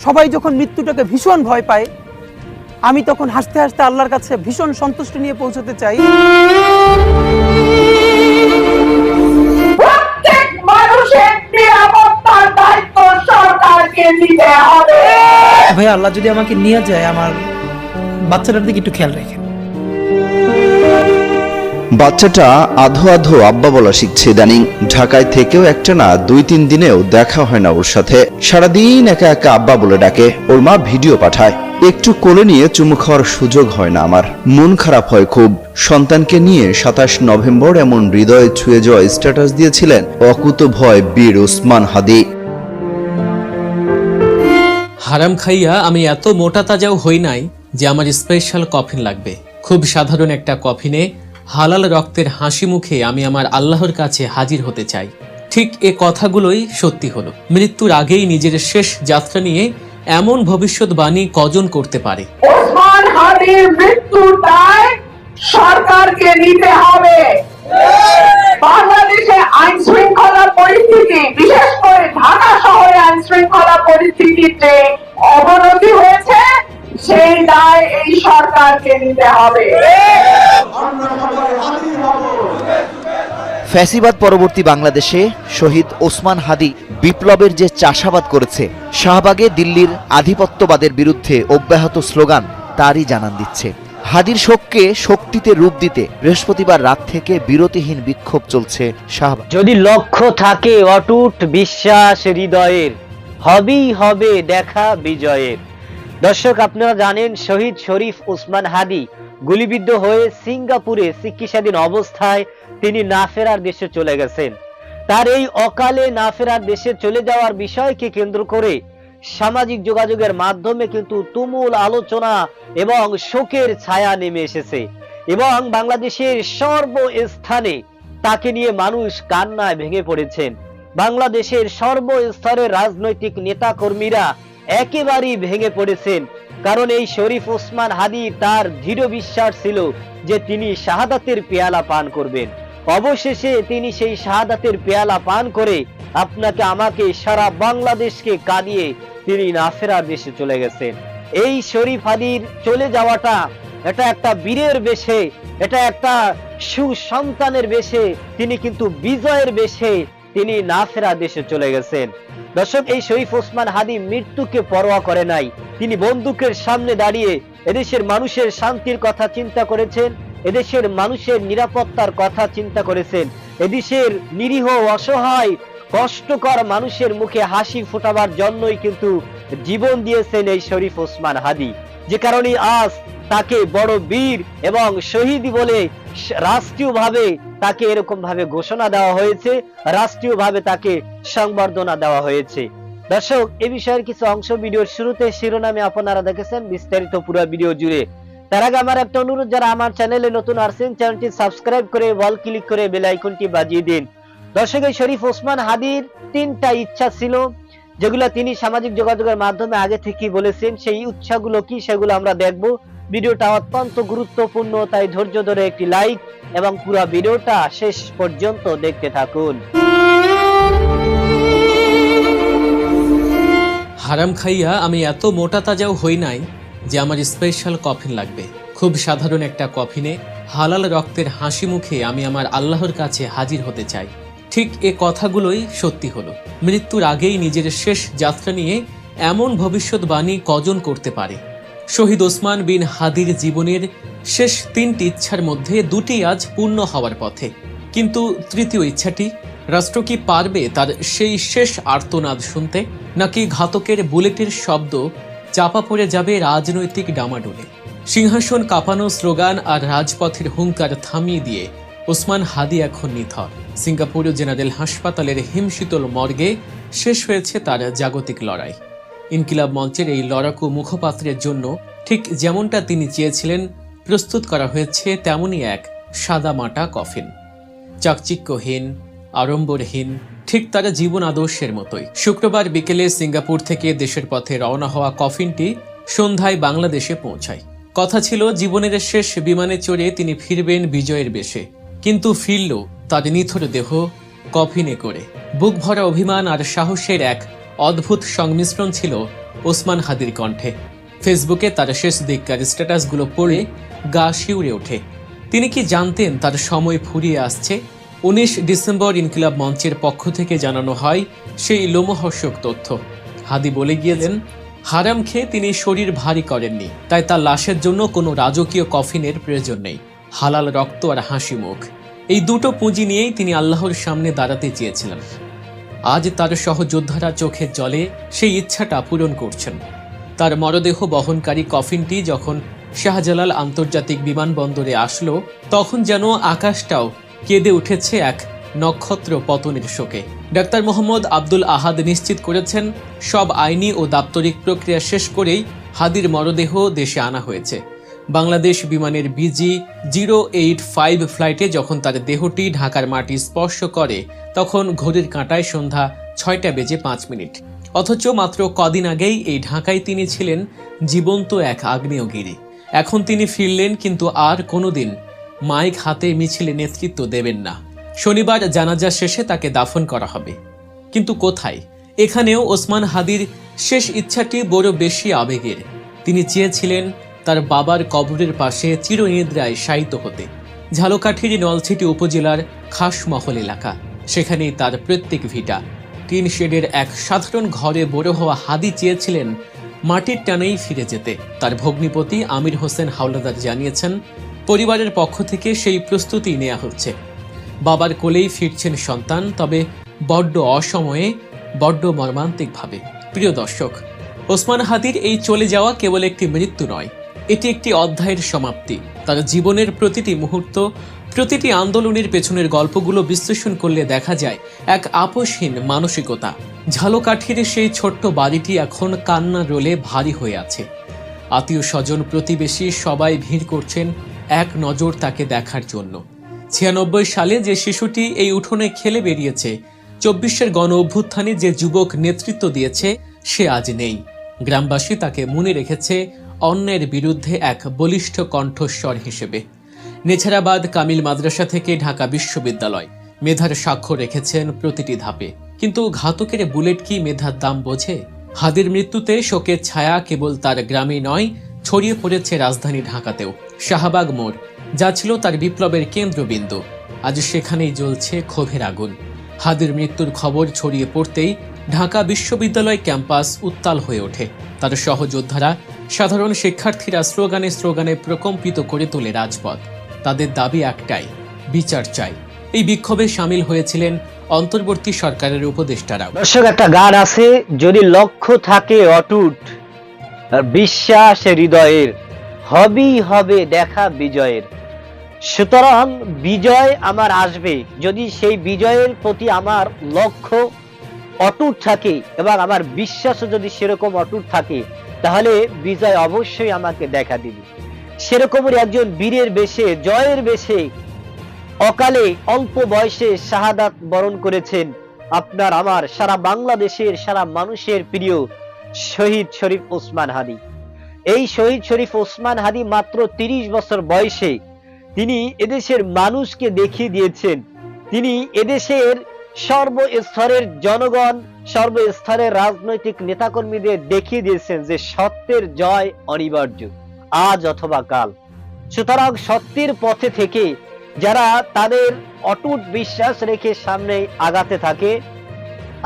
সবাই যখন মৃত্যুটাকে ভীষণ ভয় পায়, আমি তখন হাসতে হাসতে আল্লাহর কাছে ভীষণ সন্তুষ্টি নিয়ে পৌঁছতে চাই। প্রত্যেক মানুষের নিরাপত্তার দায়িত্ব সরকারকে নিতে হবে। ভাই আল্লাহ যদি আমাকে নিয়ে যায়, আমার বাচ্চাটার দিকে একটু খেয়াল রাখেন। বাচ্চাটা আধো আধো আব্বা বলা শিখছে ইদানিং। ঢাকায় থেকেও একটানা 2-3 দিনেও দেখা হয় না ওর সাথে। সারাদিন একা একা আব্বা বলে ডাকে। ওর মা ভিডিও পাঠায়, একটু কোলে নিয়ে চুমু খাওয়ার সুযোগ হয় না আমার। মন খারাপ হয় খুব। সন্তানকে নিয়ে 27 নভেম্বর এমন হৃদয়ে ছুঁয়ে যাওয়া স্ট্যাটাস দিয়েছিলেন অকুতোভয় বীর ওসমান হাদি। হারাম খাইয়া আমি এত মোটা তাজাও হই নাই যে আমার স্পেশাল কফিন লাগবে। খুব সাধারণ একটা কফিনে হালাল রক্তের হাসি মুখে আমি আমার আল্লাহর কাছে হাজির হতে চাই। ঠিক এ কথাগুলোই সত্যি হলো। মৃত্যুর আগেই নিজের শেষ যাত্রা নিয়ে এমন ভবিষ্যৎবাণী কজন করতে পারে? ওসমান হাদির মৃত্যুর দায় সরকারকে নিতে হবে। বাংলাদেশে আইন শৃঙ্খলা পরিস্থিতি, বিশেষ করে ঢাকা শহরে আইন শৃঙ্খলা পরিস্থিতিতে অবনতি হয়েছে, সেই দায় এই সরকারকে নিতে হবে। ফ্যাসিবাদ পরবর্তী বাংলাদেশে শহীদ ওসমান হাদি বিপ্লবের যে চাষাবাদ করেছে, শাহবাগে দিল্লির আধিপত্যবাদের বিরুদ্ধে অব্যাহত স্লোগান তারই জানান দিচ্ছে। হাদির শোককে শক্তিতে রূপ দিতে বৃহস্পতিবার রাত থেকে বিরতিহীন বিক্ষোভ চলছে শাহবাগ। যদি লক্ষ্য থাকে অটুট বিশ্বাস হৃদয়ের, হবেই হবে দেখা বিজয়ের। দর্শক, আপনারা জানেন শহীদ শরীফ ওসমান হাদি গুলিবিদ্ধ হয়ে সিঙ্গাপুরে চিকিৎসাধীন অবস্থায় তিনি না ফেরার দেশে চলে গেছেন। তার এই অকালে না ফেরার দেশে চলে যাওয়ার বিষয়কে কেন্দ্র করে সামাজিক যোগাযোগের মাধ্যমে কিন্তু তুমুল আলোচনা এবং শোকের ছায়া নেমে এসেছে এবং বাংলাদেশের সর্বস্থানে তাকে নিয়ে মানুষ কান্নায় ভেঙে পড়েছেন। বাংলাদেশের সর্বস্তরের রাজনৈতিক নেতা কর্মীরা একেবারেই ভেঙে পড়েছেন। কারণ এই শরীফ ওসমান হাদি তার দৃঢ় বিশ্বাস ছিল যে তিনি শাহাদাতের পেয়ালা পান করবেন। অবশেষে তিনি সেই শাহাদাতের পেয়ালা পান করে আপনাকে আমাকে সারা বাংলাদেশকে কাঁদিয়ে তিনি না ফেরার দেশে চলে গেছেন। এই শরীফ হাদির চলে যাওয়াটা এটা একটা বীরের বেশে, এটা একটা সুসন্তানের বেশে, তিনি কিন্তু বিজয়ের বেশে তিনি না ফেরা দেশে চলে গেছেন। দর্শক, এই শরীফ ওসমান হাদি মৃত্যুকে পরোয়া করে নাই। তিনি বন্দুকের সামনে দাঁড়িয়ে এদেশের মানুষের শান্তির কথা চিন্তা করেছেন, এদেশের মানুষের নিরাপত্তার কথা চিন্তা করেছেন, এদেশের নিরীহ অসহায় কষ্টকর মানুষের মুখে হাসি ফোটাবার জন্যই কিন্তু জীবন দিয়েছেন এই শরীফ ওসমান হাদি। যে কারণে আজ তাকে বড় বীর এবং শহীদ বলে রাষ্ট্রীয়ভাবে তাকে এরকম ভাবে ঘোষণা দেওয়া হয়েছে, রাষ্ট্রীয়ভাবে তাকে সংবর্ধনা দেওয়া হয়েছে। দর্শক, এই বিষয়ের কিছু অংশ ভিডিওর শুরুতে শিরোনামে আপনারা দেখেছেন, বিস্তারিত পুরো ভিডিও জুড়ে। তার আগে আমার একটা অনুরোধ, যারা আমার চ্যানেলে নতুন আসছেন চ্যানেলটি সাবস্ক্রাইব করে বল ক্লিক করে বেল আইকনটি বাজিয়ে দিন। দর্শক, এই শরীফ ওসমান হাদির 3টা ইচ্ছা ছিল যেগুলো তিনি সামাজিক যোগাযোগের মাধ্যমে আগে থেকেই বলেছেন। সেই ইচ্ছাগুলো কি সেগুলো আমরা দেখব। ভিডিওটা অত্যন্ত গুরুত্বপূর্ণ, তাই ধৈর্য ধরে একটি লাইক এবং পুরো ভিডিওটা শেষ পর্যন্ত দেখতে থাকুন। হারাম খাইয়া আমি এত মোটা তাজাও হই নাই যে আমার স্পেশাল কফিন লাগবে। খুব সাধারণ একটা কফিনে হালাল রক্তের হাসি মুখে আমি আমার আল্লাহর কাছে হাজির হতে চাই। ঠিক এ কথাগুলোই সত্যি হলো। মৃত্যুর আগেই নিজের শেষ যাত্রা নিয়ে এমন ভবিষ্যৎবাণী কজন করতে পারে? শহীদ ওসমান বিন হাদির জীবনের শেষ 3টি ইচ্ছার মধ্যে 2টি আজ পূর্ণ হওয়ার পথে, কিন্তু তৃতীয় ইচ্ছাটি, রাষ্ট্র কি পারবে তার সেই শেষ আর্তনাদ শুনতে, নাকি ঘাতকের বুলেটের শব্দ চাপা পড়ে যাবে রাজনৈতিক ডামাডোলে? সিংহাসন কাঁপানো স্লোগান আর রাজপথের হুঙ্কার থামিয়ে দিয়ে ওসমান হাদি এখন নিথর। সিঙ্গাপুর জেনারেল হাসপাতালের হিমশীতল মর্গে শেষ হয়েছে তার জাগতিক লড়াই। ইনকিলাব মঞ্চের এই লড়াকু মুখপাত্রের জন্য ঠিক যেমনটা তিনি চেয়েছিলেন প্রস্তুত করা হয়েছে তেমনই এক সাদামাটা কফিন, চাকচিক্যহীন, আড়ম্বরহীন, ঠিক তার জীবন আদর্শের মতোই। শুক্রবার বিকেলে সিঙ্গাপুর থেকে দেশের পথে রওনা হওয়া কফিনটি সন্ধ্যায় বাংলাদেশে পৌঁছায়। কথা ছিল জীবনের শেষ বিমানে চড়ে তিনি ফিরবেন বিজয়ের বেশে, কিন্তু ফিরল তার নিথর দেহ কফিনে করে। বুক ভরা অভিমান আর সাহসের এক অদ্ভুত সংমিশ্রণ ছিল ওসমান হাদির কণ্ঠে। ফেসবুকে তার শেষ দিককার স্ট্যাটাসগুলো পড়ে গা শিউরে ওঠে। তিনি কি জানতেন তার সময় ফুরিয়ে আসছে? 19 ডিসেম্বর ইনকিলাব মঞ্চের পক্ষ থেকে জানানো হয় সেই লোমহর্ষক তথ্য। হাদি বলে গিয়েছেন, হারাম খেয়ে তিনি শরীর ভারী করেননি, তাই তার লাশের জন্য কোনো রাজকীয় কফিনের প্রয়োজন নেই। হালাল রক্ত আর হাসি মুখ, এই দুটো পুঁজি নিয়েই তিনি আল্লাহর সামনে দাঁড়াতে চেয়েছিলেন। আজ তার সহযোদ্ধারা চোখের জলে সেই ইচ্ছাটা পূরণ করছেন। তার মরদেহ বহনকারী কফিনটি যখন শাহজালাল আন্তর্জাতিক বিমানবন্দরে আসলো, তখন যেন আকাশটাও কেঁদে উঠেছে এক নক্ষত্র পতনের শোকে। ডাক্তার মোহাম্মদ আব্দুল আহাদ নিশ্চিত করেছেন, সব আইনি ও দাপ্তরিক প্রক্রিয়া শেষ করেই হাদির মরদেহ দেশে আনা হয়েছে। বাংলাদেশ বিমানের BG-085 ফ্লাইটে যখন তার দেহটি ঢাকার মাটি স্পর্শ করে, তখন ঘড়ির কাঁটায় সন্ধ্যা 6:05। অথচ মাত্র কদিন আগেই এই ঢাকায় তিনি ছিলেন জীবন্ত এক আগ্নেয়গিরি। এখন তিনি ফিরলেন, কিন্তু আর কোনোদিন মাইক হাতে মিছিলে নেতৃত্ব দেবেন না। শনিবার জানাজা শেষে তাকে দাফন করা হবে, কিন্তু কোথায়? এখানেও ওসমান হাদির শেষ ইচ্ছাটি বড় বেশি আবেগের। তিনি চেয়েছিলেন তার বাবার কবরের পাশে চিরনিদ্রায় শায়িত হতে। ঝালকাঠির নলছিটি উপজেলার খাসমহল এলাকা, সেখানেই তার প্রত্যেক ভিটা। টিন শেডের এক সাধারণ ঘরে বড় হওয়া হাদি চেয়েছিলেন মাটির টানেই ফিরে যেতে। তার ভগ্নিপতি আমির হোসেন হাওলাদার জানিয়েছেন, পরিবারের পক্ষ থেকে সেই প্রস্তুতি নেওয়া হচ্ছে। বাবার কোলেই ফিরছেন সন্তান, তবে বড্ড অসময়ে, বড্ড মর্মান্তিকভাবে। প্রিয় দর্শক, ওসমান হাদির এই চলে যাওয়া কেবল একটি মৃত্যু নয়, এটি একটি অধ্যায়ের সমাপ্তি। তার জীবনের প্রতিটি মুহূর্ত, প্রতিটি আন্দোলনের পেছনের গল্পগুলো বিশ্লেষণ করলে দেখা যায় এক আপোষহীন মানসিকতা। ঝালকাঠির সেই ছোট্ট বাড়িটি এখন কান্নার রোলে ভারী হয়ে আছে। আত্মীয় স্বজন, প্রতিবেশী সবাই ভিড় করছেন এক নজর তাকে দেখার জন্য। 96 সালে যে শিশুটি এই উঠোনে খেলে বেরিয়েছে, 24-এর গণ অভ্যুত্থানে যে যুবক নেতৃত্ব দিয়েছে, সে আজ নেই। গ্রামবাসী তাকে মনে রেখেছে অন্যের বিরুদ্ধে এক বলিষ্ঠ কণ্ঠস্বর হিসেবে। নেছারাবাদ কামিল মাদ্রাসা থেকে ঢাকা বিশ্ববিদ্যালয়, মেধার স্বাক্ষর রেখেছেন প্রতিটি ধাপে। কিন্তু ঘাতকের বুলেট কি মেধার দাম বোঝে? হাদির মৃত্যুতে শোকের ছায়া কেবল তার গ্রামে নয়, ছড়িয়ে পড়েছে রাজধানী ঢাকাতেও। শাহবাগ মোড়, যা ছিল তার বিপ্লবের কেন্দ্রবিন্দু, আজ সেখানেই জ্বলছে ক্ষোভের আগুন। হাদির মৃত্যুর খবর ছড়িয়ে পড়তেই ঢাকা বিশ্ববিদ্যালয় ক্যাম্পাস উত্তাল হয়ে ওঠে। তার সহযোদ্ধারা, সাধারণ শিক্ষার্থীরা স্লোগানে স্লোগানে প্রকম্পিত করে তোলে রাজপথ। তাদের দাবি একটাই, বিচার চাই। এই বিক্ষোভে সামিল হয়েছিলেন অন্তর্বর্তী সরকারের উপদেষ্টারা। দর্শক, একটা গান আছে, যদি লক্ষ্য থাকে অটুট, বিশ্বাস হৃদয়ের, হবেই হবে দেখা বিজয়ের। সুতরাং বিজয় আমার আসবে যদি সেই বিজয়ের প্রতি আমার লক্ষ্য অটুট থাকে এবং আমার বিশ্বাসও যদি সেরকম অটুট থাকে, তাহলে বিজয় অবশ্যই আমাকে দেখা দিবে। সেরকমই একজন বীরের বেশে, জয়ের বেশে অকালে অল্প বয়সে শাহাদাত বরণ করেছেন আপনার আমার সারা বাংলাদেশের সারা মানুষের প্রিয় শহীদ শরীফ ওসমান হাদি। এই শহীদ শরীফ ওসমান হাদি মাত্র 30 বছর বয়সে তিনি এদেশের মানুষকে দেখিয়ে দিয়েছেন, তিনি এদেশের সর্বস্তরের জনগণ, সর্বস্তরের রাজনৈতিক নেতাকর্মীদের দেখিয়ে দিয়েছেন যে সত্যের জয় অনিবার্য, আজ অথবা কাল। সুতরাং সত্যের পথে থেকে যারা তাদের অটুট বিশ্বাস রেখে সামনে আগাতে থাকে,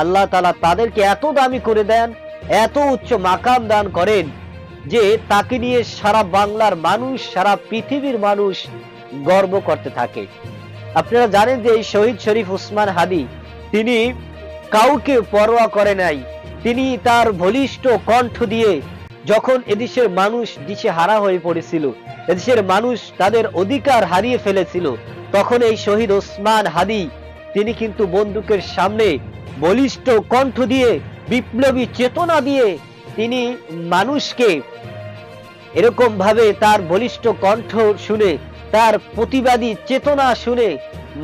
আল্লাহ তাআলা তাদেরকে এত দামি করে দেন, এত উচ্চ মাকাম দান করেন যে তাকে নিয়ে সারা বাংলার মানুষ, সারা পৃথিবীর মানুষ গর্ব করতে থাকে। আপনারা জানেন যে এই শহীদ শরীফ ওসমান হাদি তিনি কাউকে পরোয়া করে নাই। তিনি তার বলিষ্ঠ কণ্ঠ দিয়ে যখন এদেশের মানুষ দিশেহারা হয়ে পড়েছিল, এদেশের মানুষ তাদের অধিকার হারিয়ে ফেলেছিল, তখন এই শহীদ ওসমান হাদি তিনি কিন্তু বন্দুকের সামনে বলিষ্ঠ কণ্ঠ দিয়ে, বিপ্লবী চেতনা দিয়ে তিনি মানুষকে এরকম ভাবে তার বলিষ্ঠ কণ্ঠ শুনে, তার প্রতিবাদী চেতনা শুনে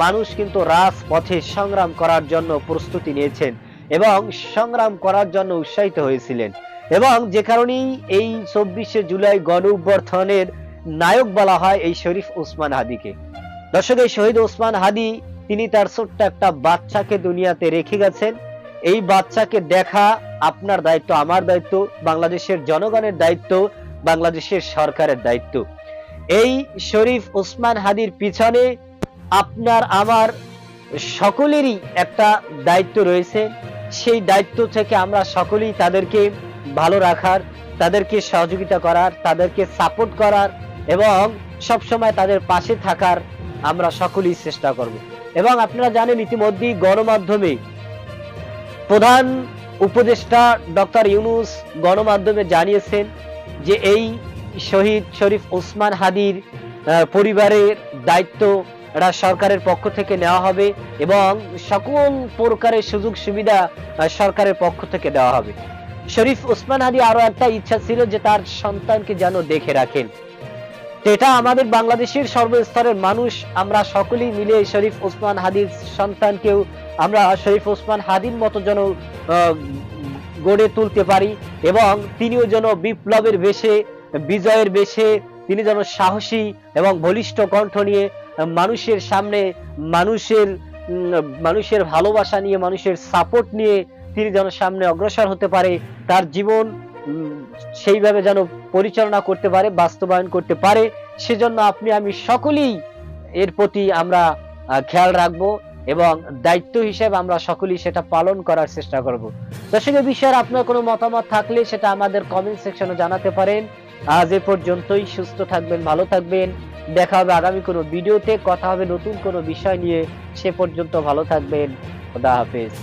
মানুষ কিন্তু রাজপথে সংগ্রাম করার জন্য প্রস্তুতি নিয়েছেন এবং সংগ্রাম করার জন্য উৎসাহিত হয়েছিলেন। এবং যে কারণেই এই 24শে জুলাই গণ অভ্যুত্থানের নায়ক বলা হয় এই শরীফ ওসমান হাদিকে। দর্শক, এই শহীদ ওসমান হাদি তিনি তার ছোট্ট একটা বাচ্চাকে দুনিয়াতে রেখে গেছেন। এই বাচ্চাকে দেখা আপনার দায়িত্ব, আমার দায়িত্ব, বাংলাদেশের জনগণের দায়িত্ব, বাংলাদেশের সরকারের দায়িত্ব। এই শরীফ ওসমান হাদির পিছনে আপনার আমার সকলেরই একটা দায়িত্ব রয়েছে। সেই দায়িত্ব থেকে আমরা সকলেই তাদেরকে ভালো রাখার, তাদেরকে সহযোগিতা করার, তাদেরকে সাপোর্ট করার এবং সবসময় তাদের পাশে থাকার আমরা সকলেই চেষ্টা করব। এবং আপনারা জানেন ইতিমধ্যেই গণমাধ্যমে প্রধান উপদেষ্টা ডক্টর ইউনূস গণমাধ্যমে জানিয়েছেন যে এই শহীদ শরীফ ওসমান হাদির পরিবারের দায়িত্ব সরকারের পক্ষ থেকে নেওয়া হবে এবং সকল প্রকারের সুযোগ সুবিধা সরকারের পক্ষ থেকে দেওয়া হবে। শরীফ ওসমান হাদি আরো একটা ইচ্ছা ছিল যে তার সন্তানকে যেন দেখে রাখেন। এটা আমাদের বাংলাদেশের সর্বস্তরের মানুষ আমরা সকলেই মিলে শরীফ ওসমান হাদির সন্তানকেও আমরা শরীফ ওসমান হাদির মতো যেন গড়ে তুলতে পারি এবং তিনিও যেন বিপ্লবের বেশে, বিজয়ের বেশে তিনি যেন সাহসী এবং বলিষ্ঠ কণ্ঠ নিয়ে মানুষের সামনে মানুষের ভালোবাসা নিয়ে, মানুষের সাপোর্ট নিয়ে তিনি যেন সামনে অগ্রসর হতে পারে, তার জীবন সেইভাবে যেন পরিচালনা করতে পারে, বাস্তবায়ন করতে পারে। সেজন্য আপনি আমি সকলেই এর প্রতি আমরা খেয়াল রাখবো এবং দায়িত্ব হিসেবে আমরা সকলেই সেটা পালন করার চেষ্টা করব। দর্শক, এই বিষয়ে আপনার কোনো মতামত থাকলে সেটা আমাদের কমেন্ট সেকশনে জানাতে পারেন। আজ এ পর্যন্তই। সুস্থ থাকবেন, ভালো থাকবেন। দেখা হবে আগামী কোনো ভিডিওতে, কথা হবে নতুন কোনো বিষয় নিয়ে। সে পর্যন্ত ভালো থাকবেন। খোদা হাফেজ।